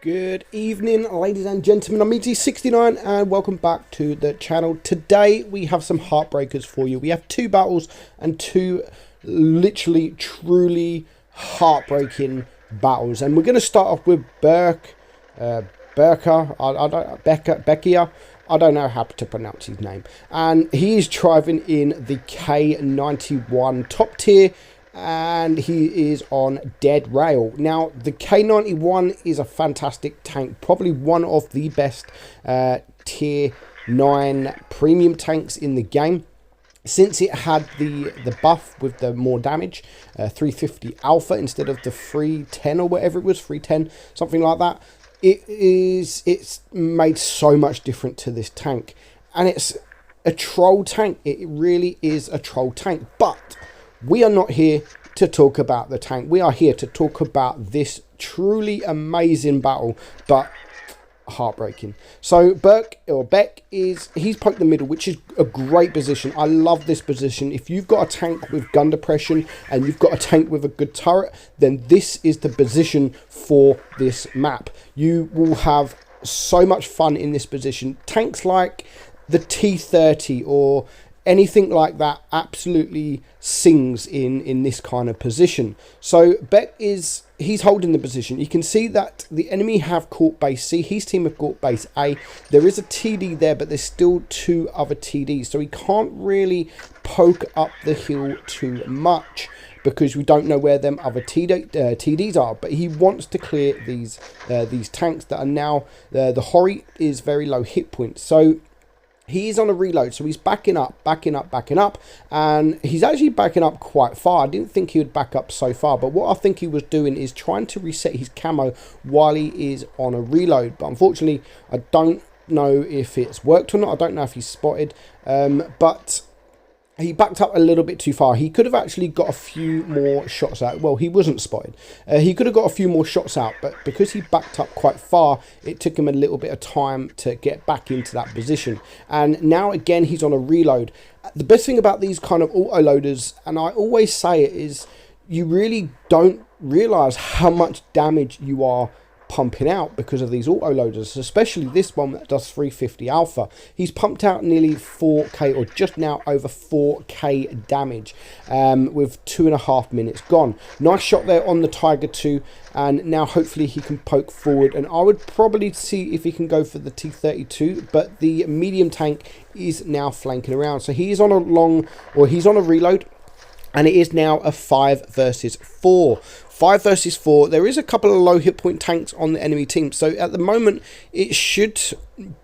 Good evening, ladies and gentlemen. I'm meadsy69 and welcome back to the channel. Today we have some Heartbreakers for you. We have two battles and two literally, truly heartbreaking battles. And we're going to start off with Becker. I don't know how to pronounce his name. And he is driving in the K91 top tier. And he is on dead rail. Now, the K91 is a fantastic tank, probably one of the best tier 9 premium tanks in the game. Since it had the buff with the more damage, 350 alpha instead of the 310 or whatever it was, 310, something like that. It's made so much different to this tank. And it's a troll tank. It really is a troll tank. But we are not here to talk about the tank. We are here to talk about this truly amazing battle, but heartbreaking. So Beck he's poked the middle, which is a great position. I love this position. If you've got a tank with gun depression and you've got a tank with a good turret, then this is the position for this map. You will have so much fun in this position. Tanks like the T30 or anything like that absolutely sings in this kind of position. So Beck he's holding the position. You can see that the enemy have caught base C. His team have caught base A. There is a TD there, but there's still two other TDs. So he can't really poke up the hill too much because we don't know where them other TDs are. But he wants to clear these tanks that are now, the Hori is very low hit points. So he's on a reload, so he's backing up, and he's actually backing up quite far. I didn't think he would back up so far, but what I think he was doing is trying to reset his camo while he is on a reload. But unfortunately, I don't know if it's worked or not. I don't know if he's spotted, but he backed up a little bit too far. He could have actually got a few more shots out. Well, he wasn't spotted. He could have got a few more shots out, but because he backed up quite far, it took him a little bit of time to get back into that position. And now, again, he's on a reload. The best thing about these kind of auto-loaders, and I always say it, is you really don't realise how much damage you are pumping out because of these auto loaders, especially this one that does 350 alpha. He's pumped out nearly 4k, or just now over 4k damage, with 2.5 minutes gone. Nice shot there on the Tiger 2, and now hopefully he can poke forward, and I would probably see if he can go for the T32, but the medium tank is now flanking around. So he's on a reload, and it is now a 5 versus 4. 5 versus 4. There is a couple of low hit point tanks on the enemy team, so at the moment it should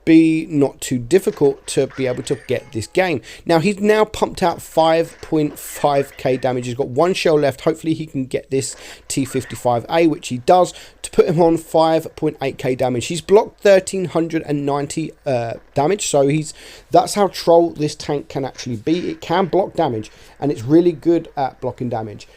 be not too difficult to be able to get this game. Now he's now pumped out 5.5k damage. He's got one shell left. Hopefully he can get this T55A, which he does, to put him on 5.8k damage. He's blocked 1390 damage, so that's how troll this tank can actually be. It can block damage, and it's really good at blocking damage.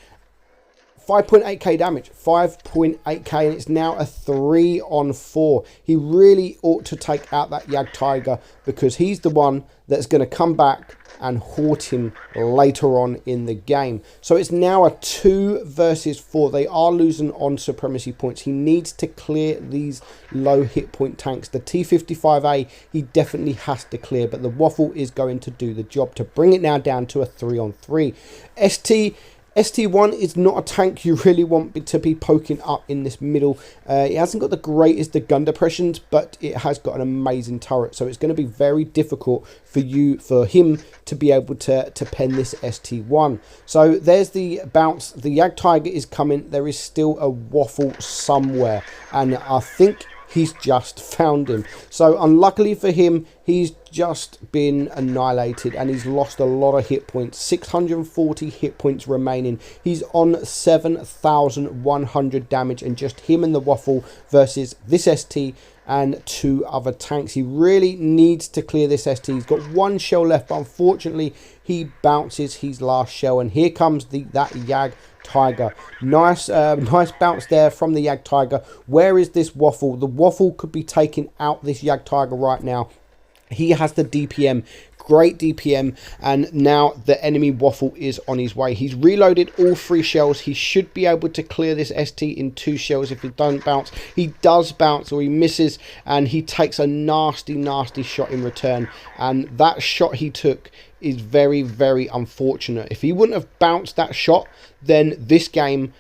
5.8k damage, 5.8k, and it's now a 3 on 4. He really ought to take out that Yag Tiger, because he's the one that's going to come back and haunt him later on in the game. So it's now a 2 versus 4. They are losing on supremacy points. He needs to clear these low hit point tanks. The T55A he definitely has to clear, but the Waffle is going to do the job to bring it now down to a 3 on 3. ST1 is not a tank you really want to be poking up in this middle. It hasn't got the greatest of gun depressions, but it has got an amazing turret. So it's going to be very difficult for him to be able to pen this ST1. So there's the bounce. The Yag Tiger is coming. There is still a Waffle somewhere, and I think he's just found him. So unluckily for him, he's just been annihilated, and he's lost a lot of hit points. 640 hit points remaining. He's on 7,100 damage, and just him and the Waffle versus this ST and two other tanks. He really needs to clear this ST. He's got one shell left, but unfortunately he bounces his last shell, and here comes that Yag Tiger. Nice bounce there from the Yag Tiger. Where is this Waffle? The Waffle could be taking out this Yag Tiger right now. He has the DPM great DPM, and now the enemy waffle is on his way. He's reloaded all 3 shells. He should be able to clear this ST in 2 shells if he doesn't bounce. He does bounce, or he misses, and he takes a nasty shot in return, and that shot he took is very, very unfortunate. If he wouldn't have bounced that shot, then this game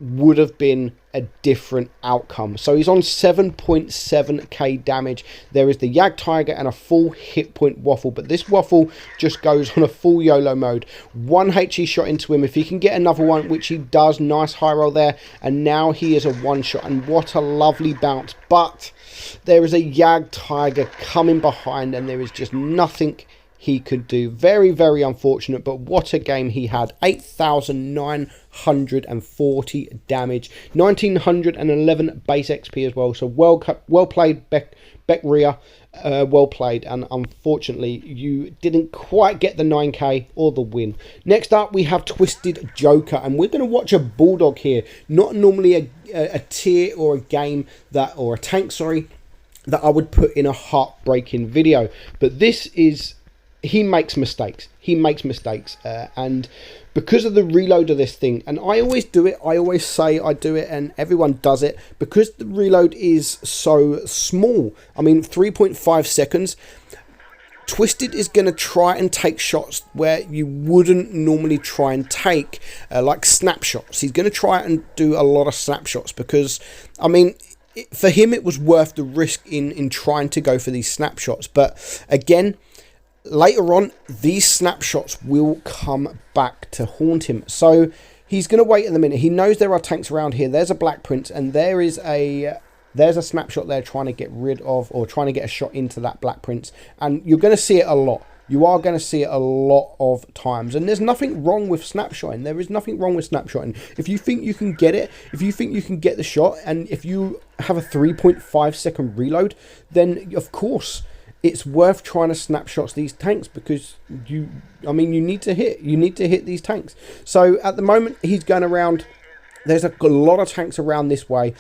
would have been a different outcome. So he's on 7.7k damage. There is the Yag Tiger and a full hit point waffle, but this waffle just goes on a full YOLO mode. 1 HE shot into him. If he can get another one, which he does, nice high roll there, and now he is a 1 shot, and what a lovely bounce. But there is a Yag Tiger coming behind, and there is just nothing he could do. Very, very unfortunate, but what a game he had. 8,940 damage, 1,911 base XP as well. So well played, Beck Rhea. Well played, and unfortunately you didn't quite get the 9k or the win. Next up we have Twisted Joker, and we're going to watch a Bulldog here. Not normally a tier or a game that, or a tank, sorry, that I would put in a heartbreaking video, but this is, he makes mistakes. And because of the reload of this thing, and I always do it, I always say I do it, and everyone does it, because the reload is so small. I mean, 3.5 seconds. Twisted is going to try and take shots where you wouldn't normally try and take, like snapshots. He's going to try and do a lot of snapshots because, I mean, for him it was worth the risk in trying to go for these snapshots. But again, later on, these snapshots will come back to haunt him. So he's going to wait in the minute. He knows there are tanks around here. There's a Black Prince, and there's a snapshot there trying to get rid of, or trying to get a shot into that Black Prince. And you're going to see it a lot. You are going to see it a lot of times. And there's nothing wrong with snapshotting. There is nothing wrong with snapshotting. If you think you can get it, if you think you can get the shot, and if you have a 3.5 second reload, then of course it's worth trying to snapshots these tanks, because you need to hit these tanks. So at the moment he's going around. There's a lot of tanks around this way.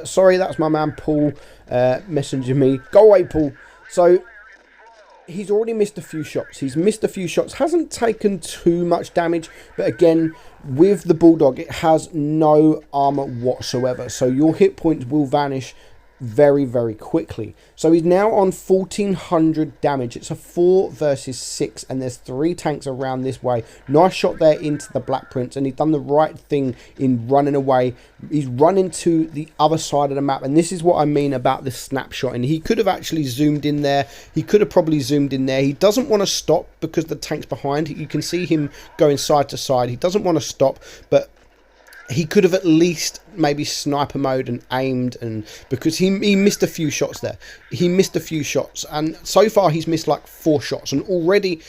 Sorry, that's my man Paul messaging me. Go away, Paul. So he's already missed a few shots. Hasn't taken too much damage, but again, with the Bulldog, it has no armor whatsoever, so your hit points will vanish very, very quickly. So he's now on 1,400 damage. It's a 4 versus 6, and there's 3 tanks around this way. Nice shot there into the Black Prince, and he's done the right thing in running away. He's running to the other side of the map, and this is what I mean about the snapshot. And he could have actually zoomed in there. He could have probably zoomed in there. He doesn't want to stop because the tank's behind. You can see him going side to side. He doesn't want to stop, but he could have at least maybe sniper mode and aimed, and because he missed a few shots there. He missed a few shots, and so far he's missed like 4 shots, and already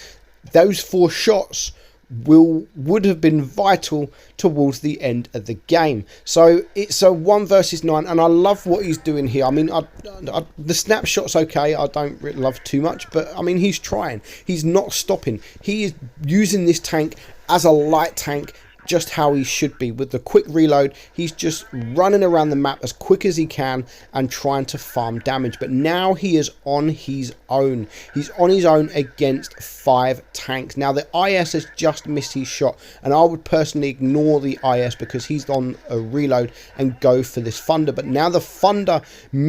those 4 shots would have been vital towards the end of the game. So it's a 1 versus 9, and I love what he's doing here. I mean, the snapshot's okay. I don't really love too much, but I mean, he's trying. He's not stopping. He is using this tank as a light tank, just how he should be. With the quick reload, he's just running around the map as quick as he can and trying to farm damage. But now he is on his own. He's on his own against 5 tanks. Now the IS has just missed his shot, and I would personally ignore the IS because he's on a reload and go for this Thunder. But now the Thunder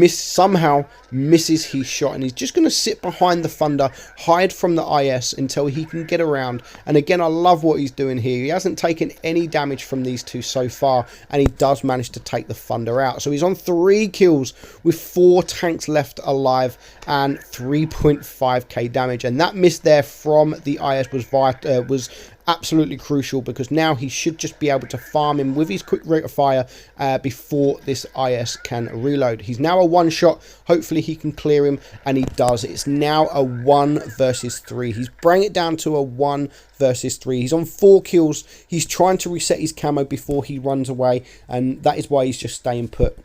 somehow misses his shot, and he's just going to sit behind the Thunder, hide from the IS until he can get around. And again, I love what he's doing here. He hasn't taken any damage from these 2 so far, and he does manage to take the Thunder out. So he's on 3 kills with 4 tanks left alive and 3.5k damage, and that miss there from the IS was absolutely crucial, because now he should just be able to farm him with his quick rate of fire before this IS can reload. He's now a 1 shot. Hopefully he can clear him, and he does. It's now a 1 versus 3. He's bringing it down to a 1 versus 3. He's on 4 kills. He's trying to reset his camo before he runs away, and that is why he's just staying put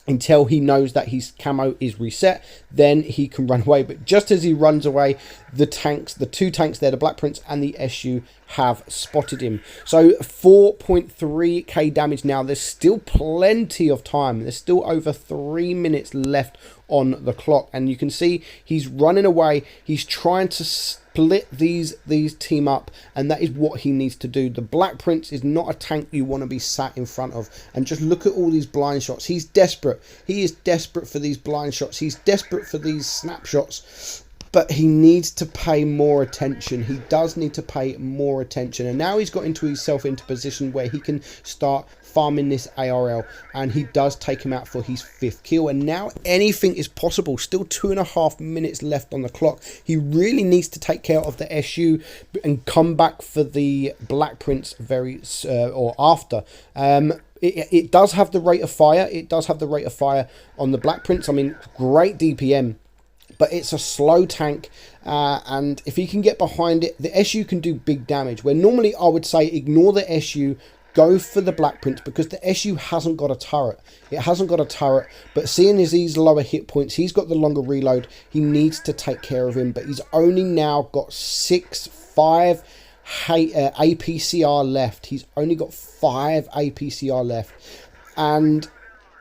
until he knows that his camo is reset. Then he can run away. But just as he runs away, the 2 tanks there, the Black Prince and the SU, have spotted him. So 4.3k damage now. There's still plenty of time. There's still over 3 minutes left on the clock, and you can see he's running away. He's trying to split these team up, and that is what he needs to do. The Black Prince is not a tank you want to be sat in front of. And just look at all these blind shots. He's desperate. He is desperate for these blind shots. He's desperate for these snapshots. But he needs to pay more attention. He does need to pay more attention. And now he's got himself into position where he can start farming this ARL. And he does take him out for his 5th kill. And now anything is possible. Still 2.5 minutes left on the clock. He really needs to take care of the SU and come back for the Black Prince or after. It does have the rate of fire. It does have the rate of fire on the Black Prince. I mean, great DPM. But it's a slow tank, and if he can get behind it, the SU can do big damage. Where normally I would say ignore the SU, go for the Black Prince, because the SU hasn't got a turret. It hasn't got a turret, but seeing as these lower hit points, he's got the longer reload. He needs to take care of him, but he's only now got 5 APCR left. He's only got 5 APCR left, and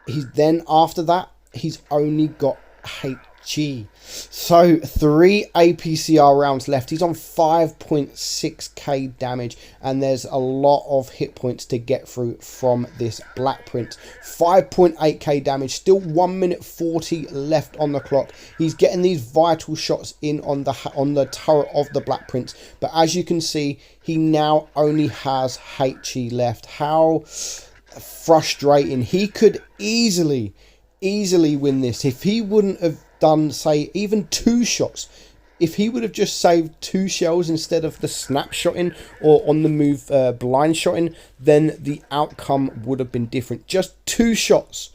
he's then after that, he's only got HG. So 3 APCR rounds left. He's on 5.6k damage, and there's a lot of hit points to get through from this Black Prince. 5.8k damage, still 1 minute 40 left on the clock. He's getting these vital shots in on the turret of the Black Prince, but as you can see, he now only has HE left. How frustrating. He could easily win this if he wouldn't have done, say, even 2 shots. If he would have just saved 2 shells instead of the snapshotting or on the move blind shotting, then the outcome would have been different. Just 2 shots.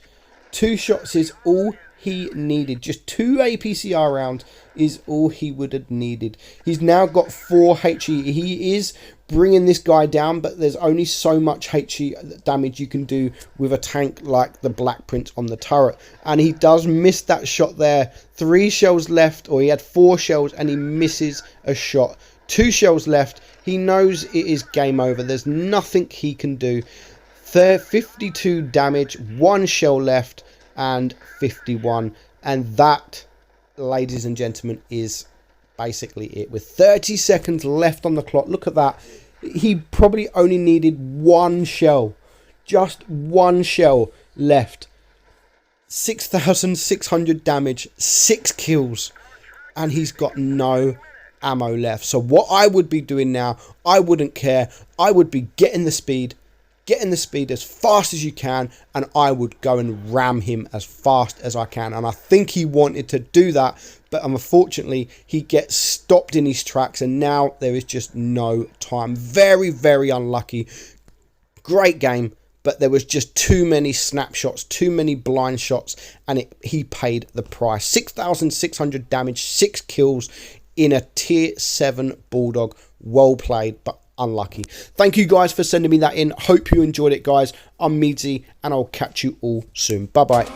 2 shots is all he needed. Just 2 APCR rounds is all he would have needed. He's now got 4 HE. He is bringing this guy down, but there's only so much HE damage you can do with a tank like the Black Prince on the turret. And he does miss that shot there. 3 shells left, or he had 4 shells and he misses a shot. 2 shells left. He knows it is game over. There's nothing he can do. 52 damage, 1 shell left, and 51. And that, ladies and gentlemen, is basically it. With 30 seconds left on the clock, look at that. He probably only needed 1 shell, just 1 shell left. 6,600 damage, 6 kills, and he's got no ammo left. So what I would be doing now, I wouldn't care. I would be getting the speed as fast as you can, and I would go and ram him as fast as I can. And I think he wanted to do that, but unfortunately he gets stopped in his tracks, and now there is just no time. Very, very unlucky. Great game, but there was just too many snapshots, too many blind shots, and he paid the price. 6,600 damage, 6 kills in a tier 7 Bulldog. Well played, but unlucky. Thank you guys for sending me that in. Hope you enjoyed it, guys. I'm Meadsy, and I'll catch you all soon. Bye bye.